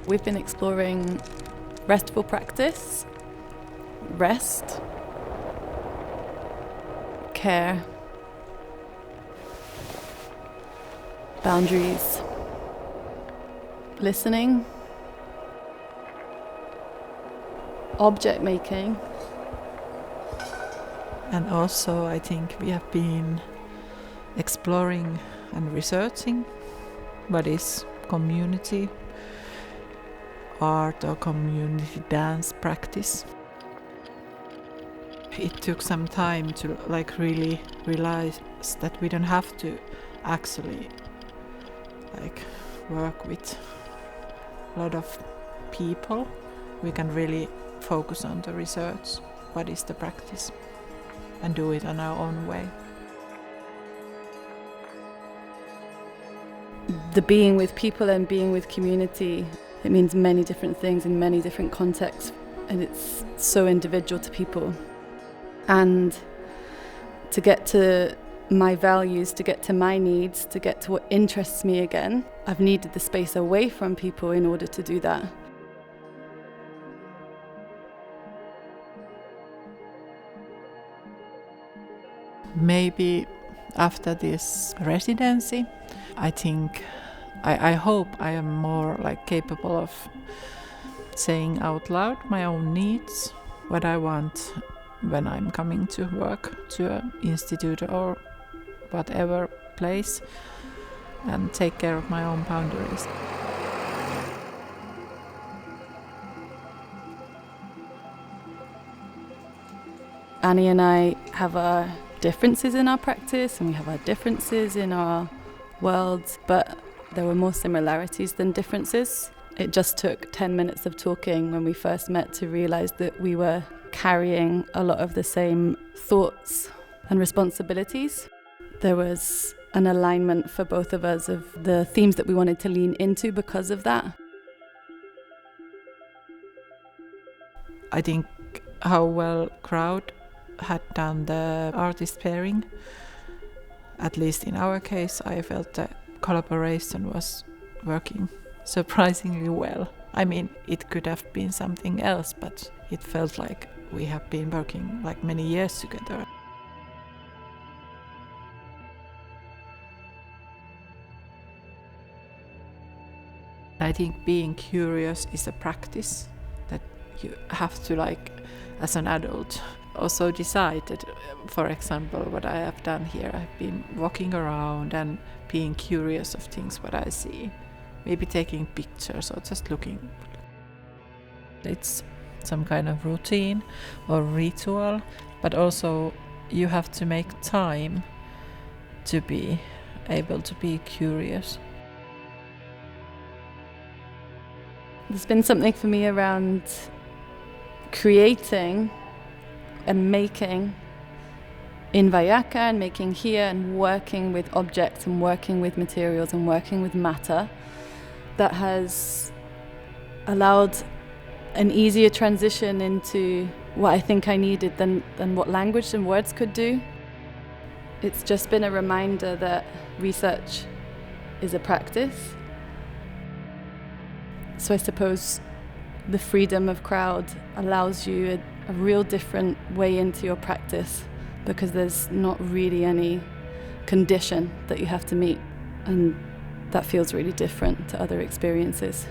We've been exploring restful practice, rest, care, boundaries, listening, object making. And also I think we have been exploring and researching what is community art or community dance practice. It took some time to really realize that we don't have to actually work with a lot of people. We can really focus on the research, what is the practice, and do it on our own way. The being with people and being with community, it means many different things in many different contexts, and it's so individual to people. And to get to my values, to get to my needs, to get to what interests me again, I've needed the space away from people in order to do that. Maybe after this residency, I think, I hope I am more capable of saying out loud my own needs, what I want when I'm coming to work to an institute or whatever place, and take care of my own boundaries. Annie and I have our differences in our practice and we have our differences in our worlds, but there were more similarities than differences. It just took 10 minutes of talking when we first met to realize that we were carrying a lot of the same thoughts and responsibilities. There was an alignment for both of us of the themes that we wanted to lean into because of that. I think how well crowd had done the artist pairing, at least in our case, I felt the collaboration was working surprisingly well. I mean, it could have been something else, but it felt like we have been working many years together. I think being curious is a practice that you have to, as an adult, also decide that, for example, what I have done here, I've been walking around and being curious of things what I see, maybe taking pictures or just looking. It's some kind of routine or ritual, but also you have to make time to be able to be curious. There's been something for me around creating and making in Vajaka and making here and working with objects and working with materials and working with matter that has allowed an easier transition into what I think I needed than what language and words could do. It's just been a reminder that research is a practice. So I suppose the freedom of crowd allows you a real different way into your practice because there's not really any condition that you have to meet, and that feels really different to other experiences.